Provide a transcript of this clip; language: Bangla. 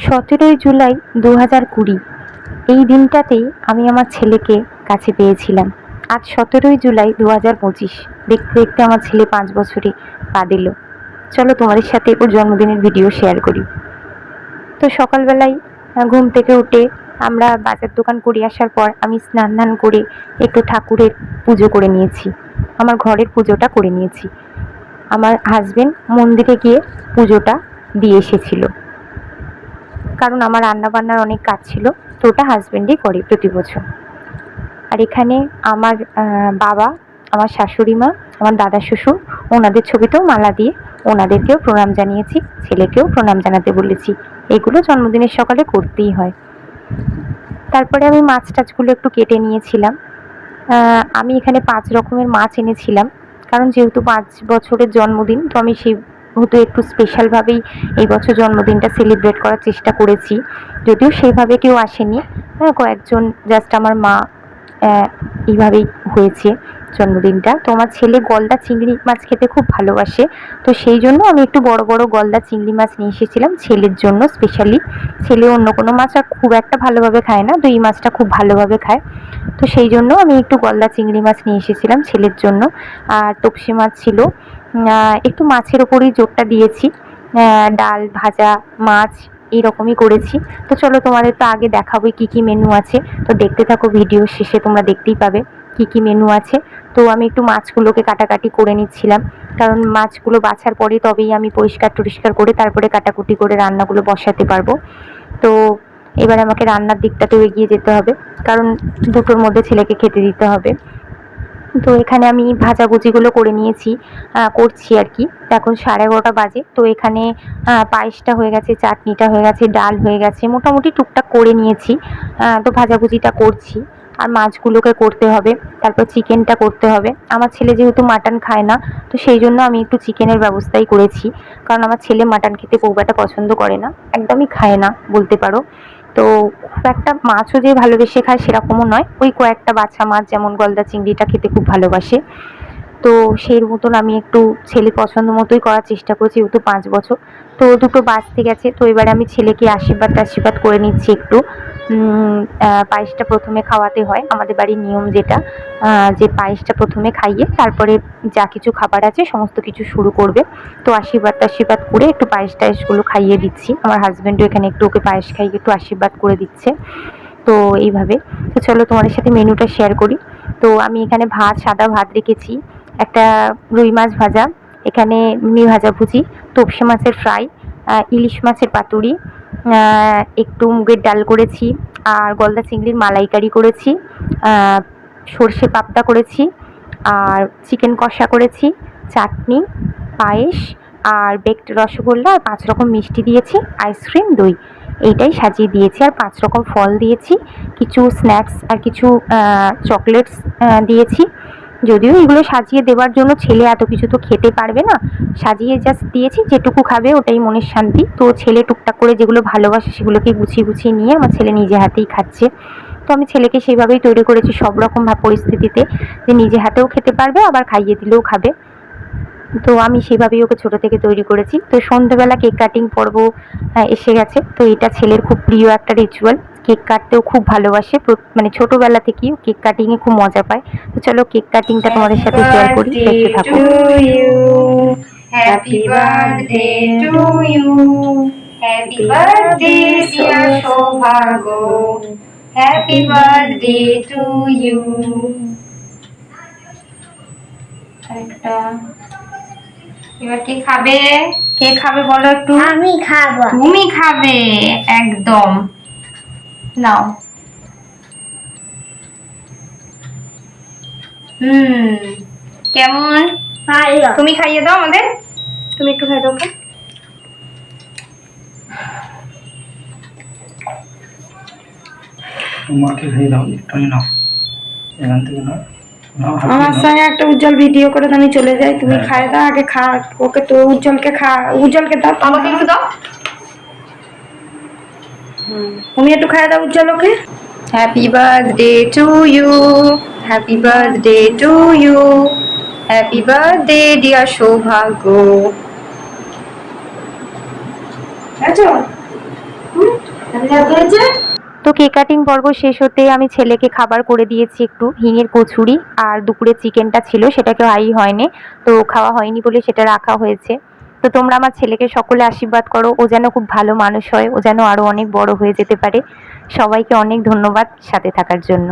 17ই জুলাই 2020 এই দিনটাতেই আমি আমার ছেলেকে কাছে পেয়েছিলাম। আজ 17ই জুলাই 2025 দেখতে দেখতে আমার ছেলে 5 বছরে পা দিল। চলো তোমাদের সাথে ওর জন্মদিনের ভিডিও শেয়ার করি। তো সকালবেলায় ঘুম থেকে উঠে আমরা বাজার দোকান করে আসার পর আমি স্নান ধান করে একটু ঠাকুরের পুজো করে নিয়েছি, আমার ঘরের পুজোটা করে নিয়েছি। আমার হাজবেন্ড মন্দিরে গিয়ে পুজোটা দিয়ে এসেছিল, কারণ আমার রান্না বান্নার অনেক কাজ ছিল, তো ওটা হাজবেন্ডই করে প্রতি বছর। আর এখানে আমার বাবা, আমার শাশুড়ি মা, আমার দাদা শ্বশুর, ওনাদের ছবিতেও মালা দিয়ে ওনাদেরকেও প্রণাম জানিয়েছি, ছেলেকেও প্রণাম জানাতে বলেছি। এগুলো জন্মদিনের সকালে করতেই হয়। তারপরে আমি মাছ টাছগুলো একটু কেটে নিয়েছিলাম। আমি এখানে 5 রকমের মাছ এনেছিলাম, কারণ যেহেতু 5 বছরের জন্মদিন, তো আমি সেহেতু একটু স্পেশালভাবেই এই বছর জন্মদিনটা সেলিব্রেট করার চেষ্টা করেছি। যদিও সেইভাবে কেউ আসেনি, কয়েকজন জাস্ট আমার মা, এইভাবেই হয়েছে জন্মদিনটা। তো আমার ছেলে গলদা চিংড়ি মাছ খেতে খুব ভালোবাসে, তো সেই জন্য আমি একটু বড় বড় গলদা চিংড়ি মাছ নিয়ে এসেছিলাম ছেলের জন্য স্পেশালি। ছেলে অন্য কোনো মাছ আর খুব একটা ভালোভাবে খায় না, তো এই মাছটা খুব ভালোভাবে খায়, তো সেই জন্য আমি একটু গলদা চিংড়ি মাছ নিয়ে এসেছিলাম ছেলের জন্য। আর তপসি মাছ ছিল, একটু মাছের ওপরই জোরটা দিয়েছি। ডাল ভাজা মাছ এইরকমই করেছি। তো চলো তোমাদের তো আগে দেখাবো কি কি মেনু আছে, তো দেখতে থাকো, ভিডিও শেষে তোমরা দেখতেই পাবে কি কি মেনু আছে। তো আমি একটু মাছগুলোকে কাটাকাটি করে নিচ্ছিলাম, কারণ মাছগুলো বাছার পরে তবেই আমি পরিষ্কার টরিষ্কার করে তারপরে কাটাকুটি করে রান্নাগুলো বসাতে পারবো। তো এবার আমাকে রান্নার দিকটাতেও এগিয়ে যেতে হবে, কারণ দুটোর মধ্যে ছেলেকে খেতে দিতে হবে। তো এখানে আমি ভাজাভুজিগুলো করে নিয়েছি, করছি আর কি। এখন 11:30 বাজে। তো এখানে পায়েসটা হয়ে গেছে, চাটনিটা হয়ে গেছে, ডাল হয়ে গেছে, মোটামুটি টুকটাক করে নিয়েছি। তো ভাজাভুজিটা করছি, আর মাছগুলোকে করতে হবে, তারপর চিকেনটা করতে হবে। আমার ছেলে যেহেতু মাটন খায় না, তো সেই জন্য আমি একটু চিকেনের ব্যবস্থাই করেছি, কারণ আমার ছেলে মাটন খেতে খুব একটা পছন্দ করে না, একদমই খায় না বলতে পারো। তো খুব একটা মাছও যে ভালোবেসে খায় সেরকমও নয়, ওই কয়েকটা বাছা মাছ যেমন গলদা চিংড়িটা খেতে খুব ভালোবাসে। তো সেই মতন আমি একটু ছেলে পছন্দ মতোই করার চেষ্টা করেছি, যেহেতু 5 বছর। তো দুটো বাজতে গেছে, তো এবারে আমি ছেলেকে আশীর্বাদ করে নিচ্ছি একটু। পায়েসটা প্রথমে খাওয়াতে হয়, আমাদের বাড়ির নিয়ম যেটা, যে পায়েসটা প্রথমে খাইয়ে তারপরে যা কিছু খাবার আছে সমস্ত কিছু শুরু করবে। তো আশীর্বাদ করে একটু পায়েস টায়েসগুলো খাইয়ে দিচ্ছি। আমার হাজব্যান্ডও এখানে একটু ওকে পায়েস খাইয়ে একটু আশীর্বাদ করে দিচ্ছে। তো এইভাবে, তো চলো তোমাদের সাথে মেনুটা শেয়ার করি। তো আমি এখানে সাদা ভাত রেখেছি, একটা রুই মাছ ভাজা, এখানে মিনি ভাজাভুজি, তপসে মাছের ফ্রাই, ইলিশ মাছের পাতুরি, একটু মুগের ডাল করেছি, আর গলদা চিংড়ির মালাইকারি করেছি, সর্ষে পাবদা করেছি, আর চিকেন কষা করেছি, চাটনি, পায়েস, আর বেকড রসগোল্লা, আর 5 রকম মিষ্টি দিয়েছি, আইসক্রিম, দই, এইটাই সাজিয়ে দিয়েছি। আর 5 রকম ফল দিয়েছি, কিছু স্ন্যাক্স আর কিছু চকলেটস দিয়েছি। যদিও এগুলো সাজিয়ে দেওয়ার জন্য ছেলে এত কিছু তো খেতে পারবে না, সাজিয়ে জাস্ট দিয়েছি, যেটুকু খাবে ওটাই মনের শান্তি। তো ছেলে টুকটাক করে যেগুলো ভালোবাসে সেগুলোকে গুছিয়ে গুছিয়ে নিয়ে আমার ছেলে নিজে হাতেই খাচ্ছে। তো আমি ছেলেকে সেইভাবেই তৈরি করেছি সব রকম পরিস্থিতিতে, যে নিজে হাতেও খেতে পারবে, আবার খাইয়ে দিলেও খাবে। তো আমি সেভাবেই ওকে ছোট থেকে তৈরি করেছি। তো সন্ধ্যেবেলা কেক কাটিং পর্ব এসে গেছে। তো এটা ছেলের খুব প্রিয় একটা রিচুয়াল, কেক কাটতেও খুব ভালোবাসে, মানে ছোটবেলা থেকেই কেক কাটিংয়ে খুব মজা পায়। তো চলো কেক কাটিংটা তোমাদের সাথে শেয়ার করি, দেখতে থাকো। Happy birthday to you, happy birthday dear Saubhagya, happy birthday to you. একটা এবার কে খাবে? কে খাবে বলো একটু? আমি খাবো। তুমি খাবে? একদম, নাও। কেমন? ভালো। তুমি খাইয়ে দাও আমাদের, তুমি একটু খাই দাও। তোমাকে খাইয়ে দাও, একটু নাও, এখান থেকে নাও। আমার সঙ্গে একটা উজ্জ্বল ভিডিও করে আমি চলে যাই, তুমি খাই দাও আগে, খা ওকে, তো উজ্জ্বলকে দাও, আমাকে একটু দাও। তুমি একটু খাই দাও উজ্জ্বল ওকে। Happy birthday to you, happy birthday to you, happy birthday dear Saubhagya. আচ্ছা তো কেক কাটিং পর্ব শেষ হতে আমি ছেলেকে খাবার করে দিয়েছি, একটু হিঙের কচুরি, আর দুপুরে চিকেনটা ছিল সেটাকে হয়নি, তো খাওয়া হয়নি বলে সেটা রাখা হয়েছে। তো তোমরা আমার ছেলেকে সকলে আশীর্বাদ করো, ও যেন খুব ভালো মানুষ হয়, ও যেন আরো অনেক বড় হয়ে যেতে পারে। সবাইকে অনেক ধন্যবাদ সাথে থাকার জন্য।